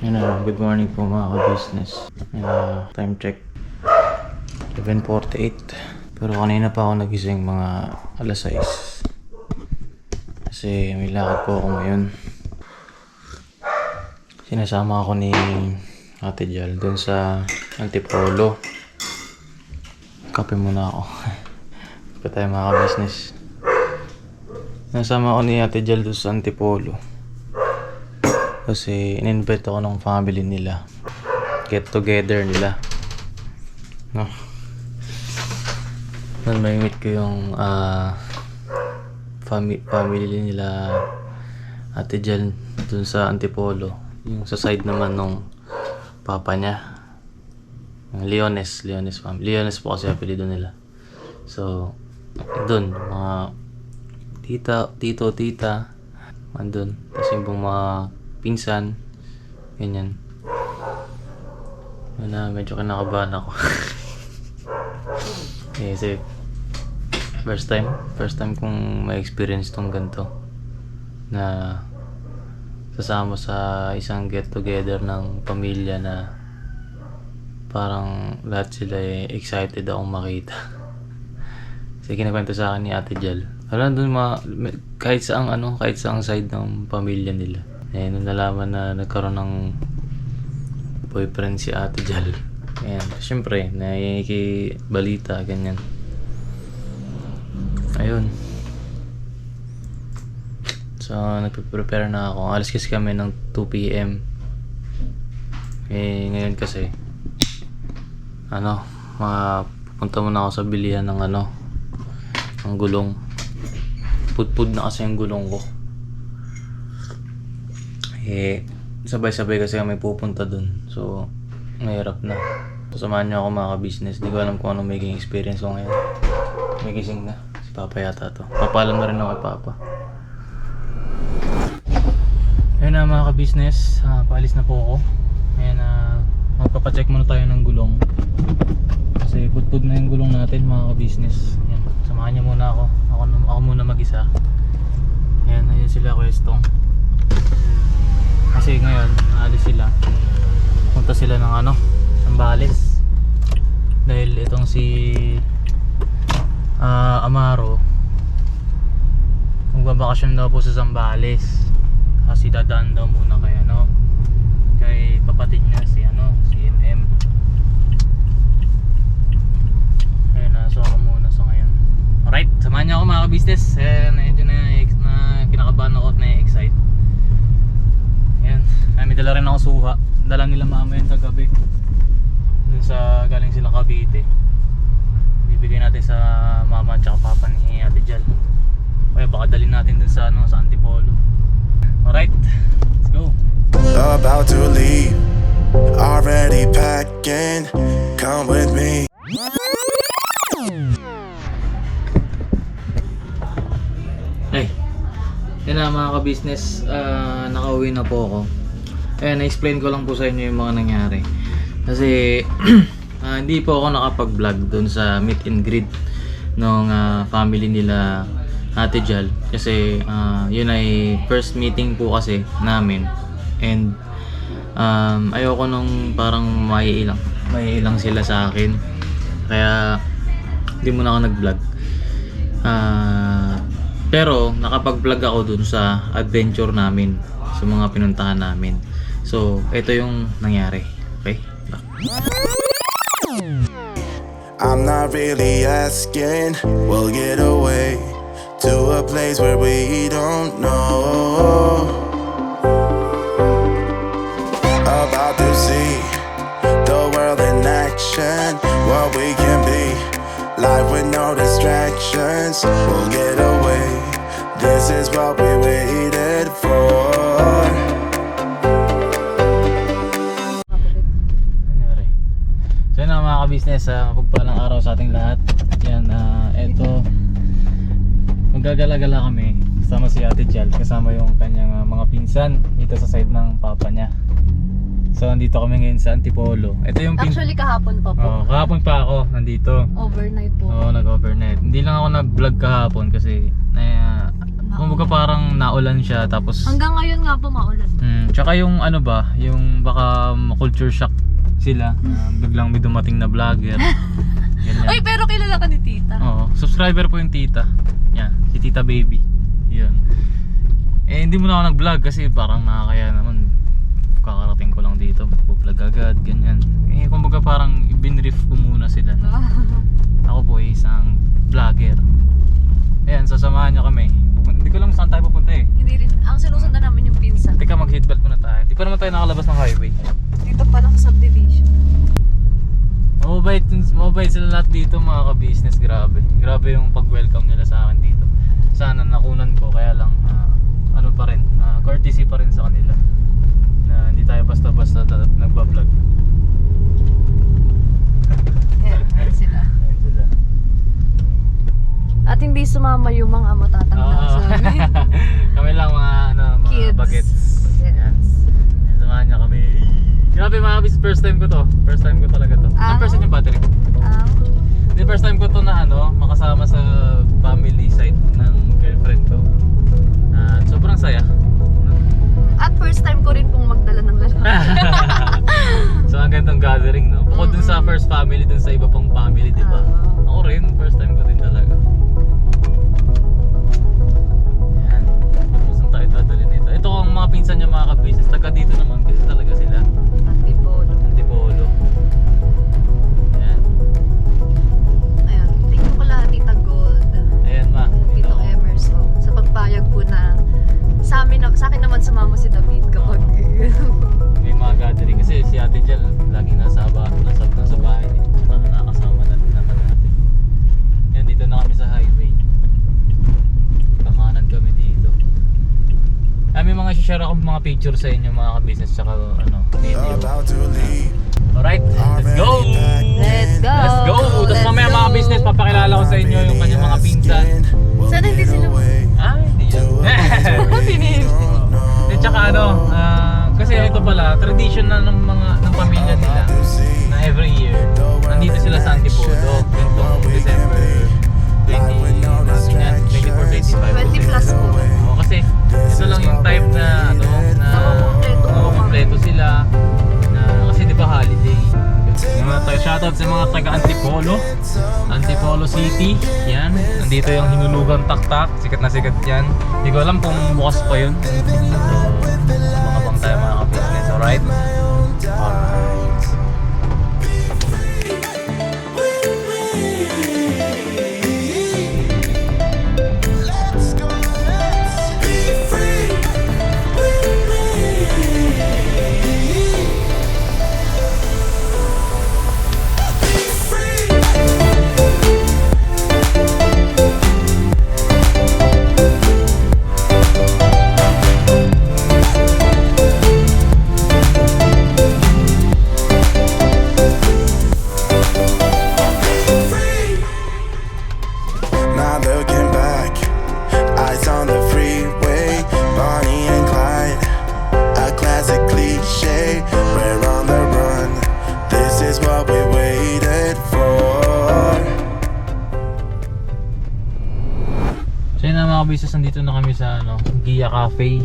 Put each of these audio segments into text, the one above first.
Good morning po mga ka-business. Time check 11:48. Pero kanina pa ako nagising mga alas 6. Kasi may lakad po ako ngayon. Sinasama ako ni Ate Jal doon sa Antipolo. Kape muna ako. Pa tayo mga ka-business. Nasama ako ni Ate Jal doon sa Antipolo. Kasi in-invite ako ng family nila. Get together nila. No? Doon may meet ko yung family nila Ate Jal dun sa Antipolo. Yung sa side naman nung papa niya. Leones family. Leones po kasi apelido nila. So, doon mga tita, andun. Tapos yung mga pinsan, ganyan. Medyo kinakabahan ako. Kasi first time kong ma-experience tong ganito na sasama sa isang get together ng pamilya na parang lahat sila excited akong makita. Kasi kinakwento sa akin ni Ate Jal. Alam doon kahit saang side ng pamilya nila. Nung nalaman na nagkaroon ng boyfriend si Ate Jal. Ayan, syempre, nakikibalita, ganyan. Ayun. So, nagpe-prepare na ako. Alis kasi kami ng 2 PM. Ngayon kasi, pupunta muna ako sa bilihan ng ng gulong. Pudpud na kasi yung gulong ko. Sabay-sabay kasi kami pupunta dun. So, mahirap na. Samahan niyo ako mga ka-business. Di ko alam kung anong magiging experience ko ngayon. May gising na. Si Papa yata to. Papalam na rin ako kay Papa. Ayun na mga ka-business. Paalis na po ako. Ayan magpapacheck muna tayo ng gulong. Kasi pudpud na yung gulong natin mga ka-business. Ayan. Samahan niyo muna ako. Ako muna mag-isa. Ayan sila Kwestong. Kasi ngayon, naalis sila. Punta sila ng Zambales. Dahil itong si Amaro magbabakasyon daw po sa Zambales. Kasi dadaan daw muna kay kapatid niya si MM. Ayun so ako muna sa ngayon. Alright, samahan niyo ako mga ka-business. Medyo na kinakabahan ako at na-excite. May dala rin ako suha. Dala nila mama yun kagabi. Dun sa galing silang Cavite. Bibigay natin sa mama at papa ni Ate Jal. Kaya baka dalhin natin dun sa Antipolo. Alright, let's go. About to leave, already packing. Come with me. Hey, yun na mga ka-business. Nakauwi na po ako. Na-explain ko lang po sa inyo yung mga nangyari. Kasi hindi po ako nakapag-vlog doon sa meet and greet ng family nila Ate Jal. Kasi yun ay first meeting po kasi namin. And ayoko nung parang maiilang sila sa akin. Kaya hindi muna ako nag-vlog. Pero nakapag-vlog ako dun sa adventure namin, sa mga pinuntahan namin. So, ito yung nangyari. Okay? I'm not really asking. We'll get away to a place where we don't know. About to see the world in action. What we can be. Life with no distractions. We'll get away. This is what we waited for. So yun mga ka-business, mapagpalang araw sa ating lahat. Yan, eto magagala-gala kami kasama si Ate Jal, kasama yung kanyang mga pinsan dito sa side ng papa niya. So andito kami ngayon sa Antipolo. Ito yung Actually kahapon pa po. Kahapon pa ako nandito. Overnight po. Nag-overnight. Hindi lang ako nag-vlog kahapon kasi kumbaga parang naulan siya tapos Hanggang ngayon nga po maulan. tsaka yung ano ba, yung baka culture shock sila, biglang may dumating na vlogger. Ganyan. Ay, pero kilala ka ni tita. Oo, subscriber po yung tita. Yan, si Tita Baby. Yun. Eh hindi mo na ako nag-vlog kasi parang nakakaya naman. Kakarating ko lang dito, mag-vlog agad, ganyan. Eh kumbaga parang ibinrief ko muna sila. No? Ako po ay isang vlogger. Ayan, sasamahan niya kami. Hindi ko lang saan tayo pupunta eh. Hindi rin. Ang sinusundan namin yung pinsan. Teka, mag-seatbelt muna tayo. Di pa naman tayo nakalabas ng highway. Dito pa lang sa subdivision. Mabait sila lahat dito mga ka-business. Grabe yung pag-welcome nila sa akin dito. Sana nakunan ko, kaya lang ano pa rin, courtesy pa rin sa kanila na hindi tayo basta-basta nagbablog. Ayan sila. Ayun sila. At hindi sumama yung mga matatanda Oo. sa amin. Kami lang mga mga Kids. bagets. Yan. Yes. Samahan niya kami. Grabe mga ka-business, first time ko to. First time ko talaga to. Ah. Ang percent yung battery. Hindi, first time ko to na makasama sa family side ng girlfriend ko. At sobrang saya. At first time ko rin pong magdala ng lalaki. So ang ganitong gathering, no? Bukod dun sa first family, dun sa iba pang family, di ba? Ako rin, first time ko din talaga. Yan. Saan tayo dadalhin nito? Ito ang mga pinsan niya mga ka-business. Taga dito naman kasi talaga sila. Antipolo. Antipolo. Yan. Ayun, thank you pala Tita Gold. Ayan ma. Tito Emerson. Sa pagpayag po na sa akin naman sumama si David kapag May mga gathering kasi si Ate Jel laging nasa bahay eh. Saka nakakasama na din naman natin. Yan, dito na kami sa highway. Kakanan kami dito. May mga share ako mga picture sa inyo mga ka-business tsaka video. About to leave. Alright, let's go! Let's go! Let's go! Tapos mamaya mga business, papakilala ko sa inyo yung kanyang mga pinsan. Sana hindi sila Hindi yan. At saka kasi ito pala, tradition na ng pamilya nila na every year, nandito sila sa Antipolo, ganitong December 24-25. 20 plus po. Oo, kasi ito lang yung type na kompleto sila na kasi di ba holiday. Shoutout sa mga taga Antipolo City. Yan, nandito yung hinulugang taktak, sikat na sikat yan. Hindi ko alam kung bukas pa yun. So, makabang tayo mga ka-business, alright? Let's go, let's be free. Now looking back, eyes on the freeway, Bonnie and Clyde, a classic cliche. We're on the run. This is what we waited for. So yun na mga ka-business, nandito na kami sa Gia Cafe.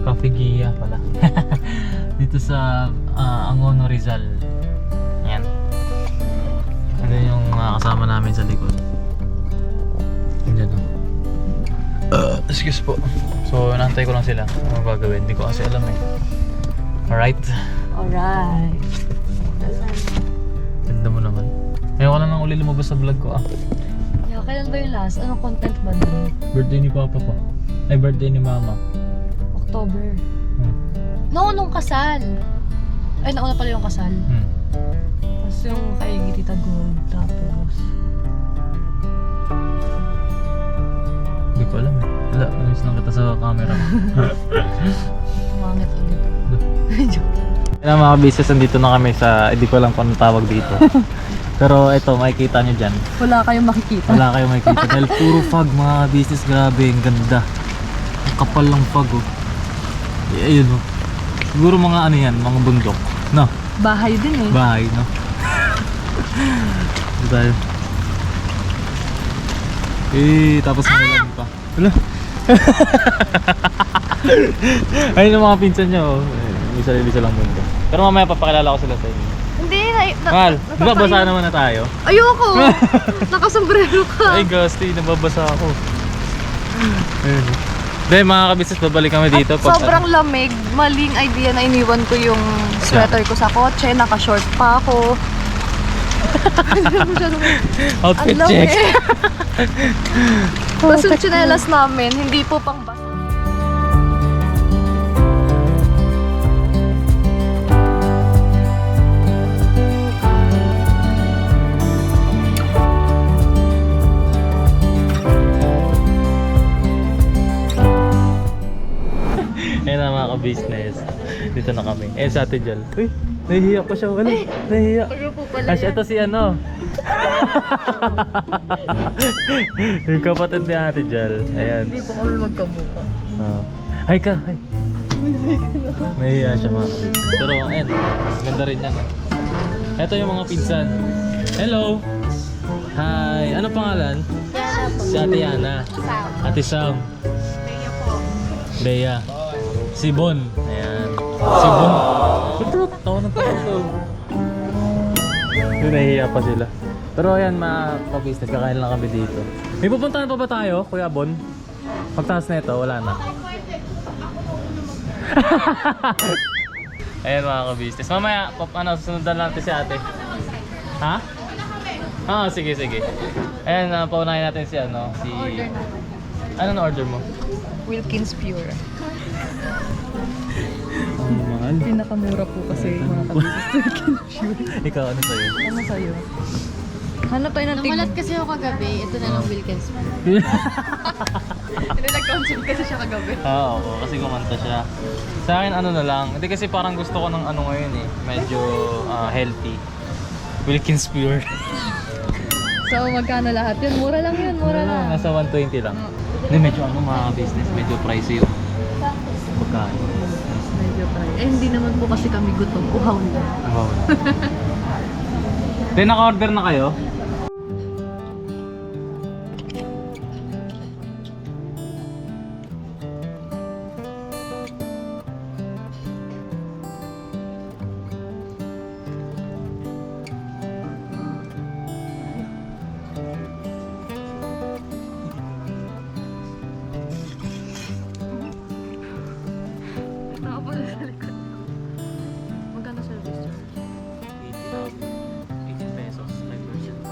Cafe Gia pala. Dito sa Angono Rizal. Yan. Ano yung kasama namin sa likod. Diyan excuse po. So nantay ko lang sila. Ano gagawin? Hindi ko kasi alam eh. Alright. Alright. Ganda mo naman. Ayaw ko na nang uli lumabas sa vlog ko Yeah, kailan ba yung last? Anong content ba nun? Birthday ni Papa pa. Ay, birthday ni Mama. October. Nung kasal. Ay, nauna pala yung kasal. Tapos yung kay Tita Gold. Tapos Hindi ko alam eh. Wala, namiss lang kita sa camera ko. umangit ulit. Kaya mga business, nandito na kami sa, hindi ko alam kung anong tawag dito. Pero ito, makikita nyo dyan. Wala kayong makikita. Wala kayong makikita dahil puro fog mga business. Grabe, ang ganda. Ang kapal ng fog oh. Ayun oh. Siguro mga mga bundok. No? Bahay din eh. Bahay, no? Dito tayo. Tapos malalim pa. Wala. Ayun yung mga pinsan niyo. May sarili silang mundo. Pero mamaya papakilala ko sila sa inyo. Hindi, Mahal, nababasa naman na tayo. Ayoko! Nakasombrero ka. Ay, Gusty, nababasa ako. Ayun. Dahil mga kabisnes, babalik kami dito. At sobrang lamig. Maling idea na iniwan ko yung sweater ko sa kotse. Naka-short pa ako. Outfit Ang check. lamig. Tapos yung tsinelas namin, hindi po pang basa. Ayun na mga ka-business. Dito na kami. Eh sa Ate Jal. Uy, nahihiya pa siya. Wala, nahihiya. Ano po pala Kasi ito si ano. Yung kapatid ni Ate Jal. Ayan. Hindi po kami magkamukha. Oh. Hi ka, hi. Nahihiya siya mga ka-business. Pero ayun, ganda rin yan. Ito yung mga pinsan. Hello. Hi. Ano pangalan? Si Ate Yana. Ate Sam. Bea. Si Bon. Ayan. Si Bon. Ito, tawa ng tawa to. Yung nahihiya pa sila. Pero ayan mga ka-business, kakain lang kami dito. May pupuntahan pa ba tayo, Kuya Bon? Pagtaas na ito, wala na. Ayan mga ka-business. Mamaya, susundan natin si ate. Ha? Ah, sige, sige. Ayan, paunahin natin si ano, si... Ano na order mo? Wilkins Pure. Mahal. Pinakamura po kasi mga kabisnes Wilkins Pure. Ikaw, ano sa'yo? Ano sa'yo? Hanap tayo ng Namalat kasi ako kagabi, ito na lang Wilkins. Hindi, nag-consult kasi siya kagabi. Oo, kasi kumanta siya. Sa akin ano na lang, hindi kasi parang gusto ko ng ano ngayon eh, medyo healthy. Wilkins Pure. So, magkano lahat yun? Mura lang yun, mura lang. Nasa 120 lang. Hindi, medyo ano mga business, medyo pricey yung pagkain. Medyo price. Eh, hindi naman po kasi kami gutom. Uhaw na. Wow. Then naka-order na kayo? Nakapos sa likod. Magkano service charge? 18 pesos, 5%.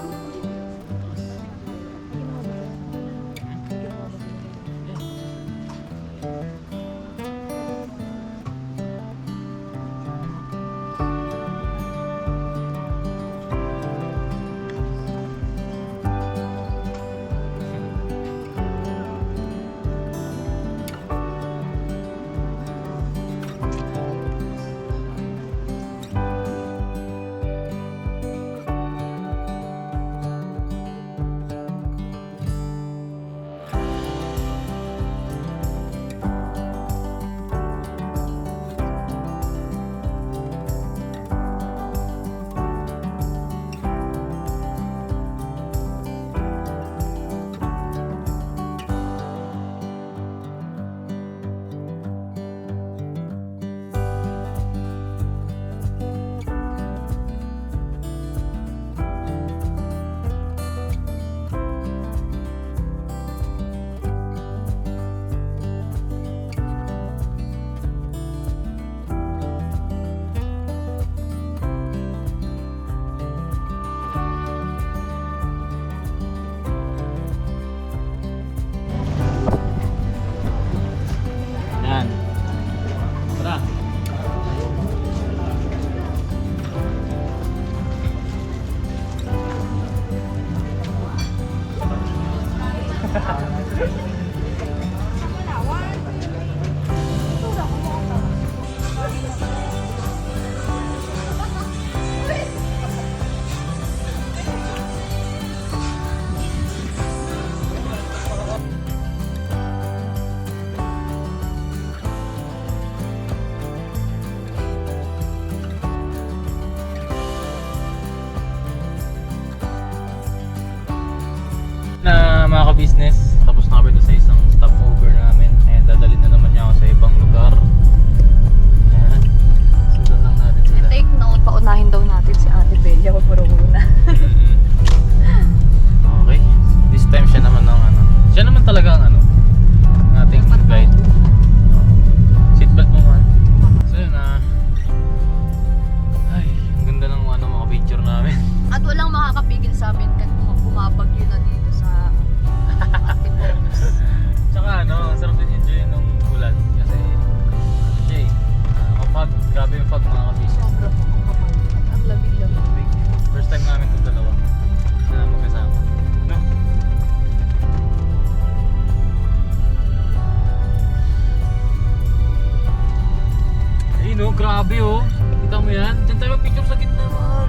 Ayun oh, grabe oh. Kita mo yan? Diyan tayo mag-picture sa gitna, mahal.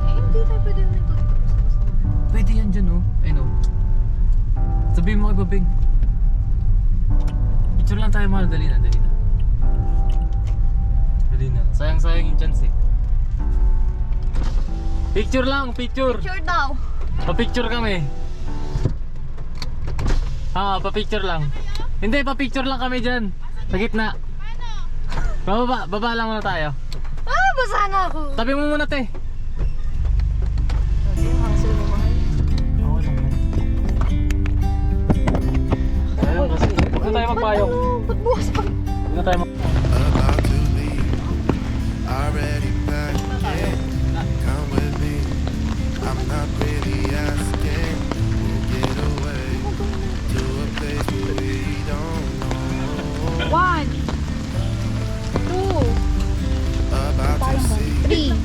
Hindi tayo pwede huminto dito. Pwede yan dyan oh. Ayun oh. Sabihin mo kay Babing. Picture lang tayo, mahal. Dali na, dali na. Dali na. Sayang-sayang yung chance eh. Picture lang, picture. Sure daw. Pa-picture kami. Pa-picture lang. Hindi, pa-picture lang kami dyan. Sa gitna. Baba lang muna tayo. Ah, basa na ako. Tabi mo muna, te. Kasi hassle mo mahal. Oo lang. Ayun kasi. Huwag na tayo magpayong. Ba't bukas pa? Huwag na tayo About to leave, already packed. Come with me. I'm not really asking. We'll get away to a place where we don't know. 1, 2, About to see 3.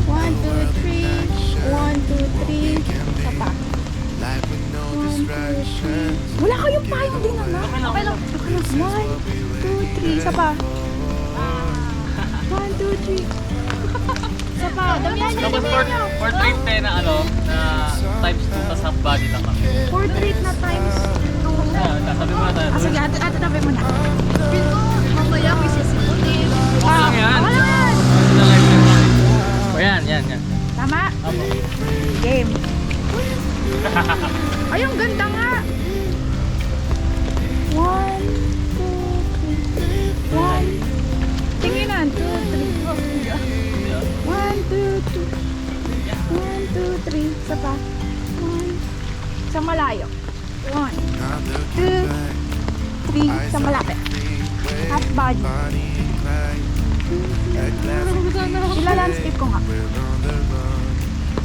1, 2, 3. 1, 2, 3. Isa pa. life with no distractions. Wala kayong payong din naman. Okay lang. 1, 2, 3. Isa pa. 1, 2, 3. Isa pa. Damihan niyo, Tapos damihan niyo. portrait na ano, na times 2 tas half body lang kami. Portrait na times 2. Sabi mo na tayo. Sige, ate tabi mo na. Feel ko, mamaya may sisipunin. Okay lang yan. Okay lang yan. Na live lang kami. O yan. Tama? Apo. Game. Ay, ang ganda nga. 1, 2, 3. 1. Tinginan. 2, 3. 1, 2, 3. 1, 2, 3. Isa pa. 1. Sa malayo. 1, Not 2, looking back. 3. Sa malapit. Half body. Bonnie and Clyde. At last Ila-landscape ko nga. we're on the run.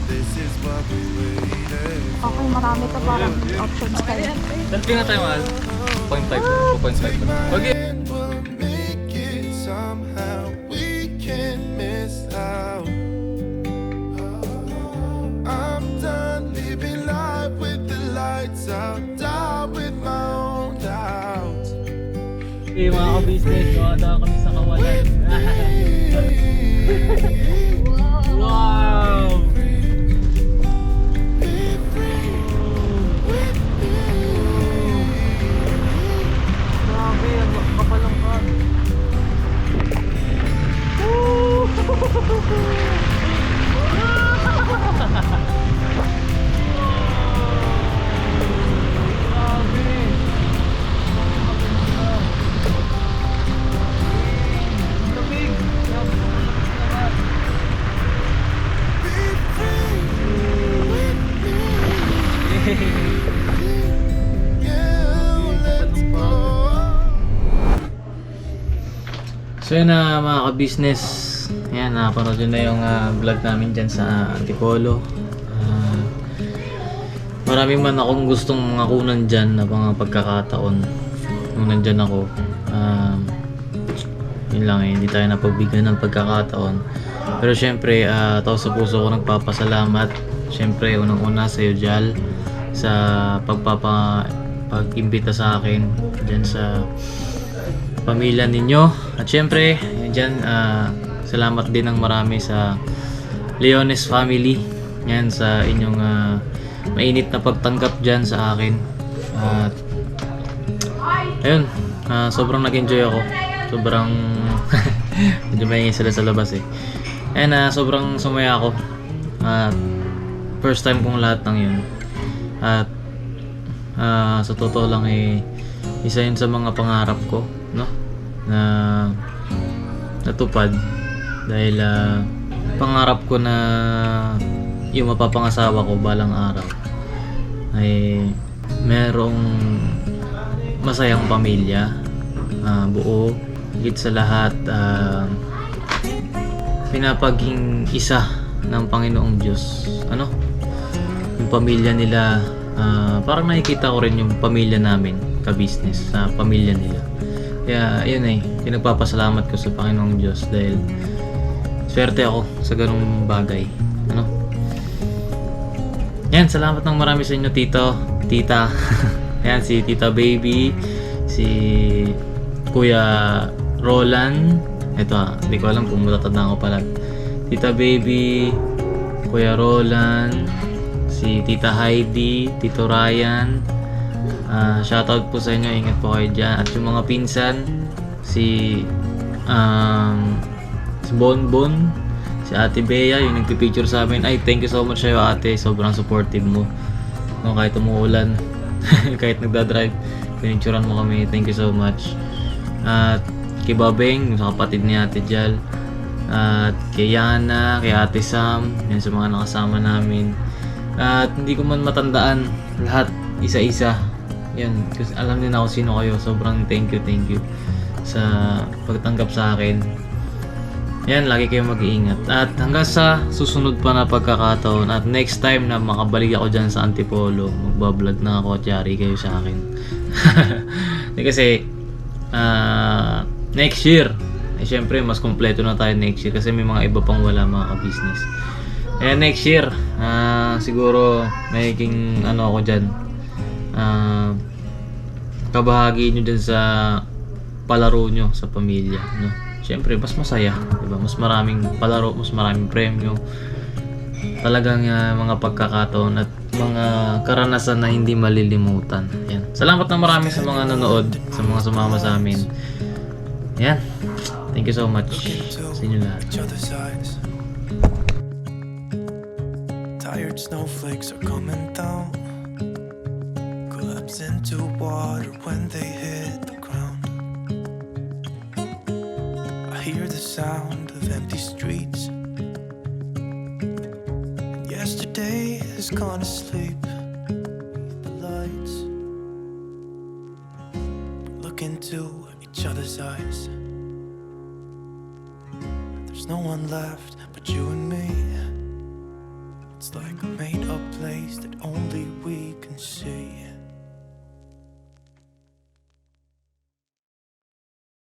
This is what we waited. Okay, marami to parang options kayo. Selfie na tayo, mahal. 2.5 lang. Okay. And we'll make it somehow. We can't miss out. I'm done living life with the lights out. Die with my own doubts. Okay, mga ka-business, gawa kami sa kawalan. Wow! Grabe, ang kapalang ka. So yun na mga ka-business, ayan, napanood yun na yung vlog namin dyan sa Antipolo. Marami man akong gustong makunan dyan na mga pagkakataon nung nandyan ako. Yun lang eh, hindi tayo napagbigyan ng pagkakataon. Pero syempre, taos sa puso ko nagpapasalamat. Syempre, unang-una sa iyo, Jal, sa pag-imbita sa akin dyan sa pamilya ninyo. At syempre, dyan, salamat din ng marami sa Leones family. Yan, sa inyong mainit na pagtanggap dyan sa akin. At ayun, sobrang nag-enjoy ako. Sobrang medyo maingay sila sa labas eh. And sobrang sumaya ako. At first time kong lahat ng yun. At sa totoo lang eh, isa yun sa mga pangarap ko, no? Na natupad dahil pangarap ko na yung mapapangasawa ko balang araw ay merong masayang pamilya, buo, higit sa lahat pinapaging isa ng Panginoong Diyos, ano, yung pamilya nila. Parang nakikita ko rin yung pamilya namin ka-business sa pamilya nila. Kaya yun eh, pinagpapasalamat ko sa Panginoong Diyos dahil swerte ako sa ganung bagay, ano. Yan, salamat ng marami sa inyo, tito, tita. Yan, si Tita Baby, si Kuya Roland, Ito hindi ko alam kung matatandaan ko pala. Tita Baby, Kuya Roland, si Tita Heidi, Tito Ryan. Shoutout po sa inyo, ingat po kayo dyan. At yung mga pinsan, si Bonbon, si Ate Bea, yung nagpipicture sa amin. Ay, thank you so much sa'yo ate, sobrang supportive mo. No, kahit umuulan, kahit nagdadrive, pinicturean mo kami, thank you so much. At kay Babeng, sa kapatid ni Ate Jal, at kay Yana, kay Ate Sam, yun sa mga nakasama namin. At hindi ko man matandaan lahat isa-isa. Yan, kasi alam niyo na kung sino kayo. Sobrang thank you sa pagtanggap sa akin. Yan, lagi kayong mag-iingat. At hanggang sa susunod pa na pagkakataon at next time na makabalik ako dyan sa Antipolo, magbablog na ako at yari kayo sa akin. Kasi next year, syempre mas kompleto na tayo next year kasi may mga iba pang wala mga ka-business. Kaya next year, siguro making ako dyan, kabahagi nyo dyan sa palaro nyo sa pamilya, no? Syempre mas masaya, diba? Mas maraming palaro, mas maraming premyo, talagang mga pagkakataon at mga karanasan na hindi malilimutan. Yan. Salamat na marami sa mga nanood, sa mga sumama sa amin. Yan, thank you so much sa inyo lahat. each other's eyes. Tired snowflakes are coming down, collapse into water when they hit the ground. I hear the sound of empty streets. Yesterday has gone to sleep. The lights look into each other's eyes. There's no one left but you and me. It's like a made-up place that only we can see.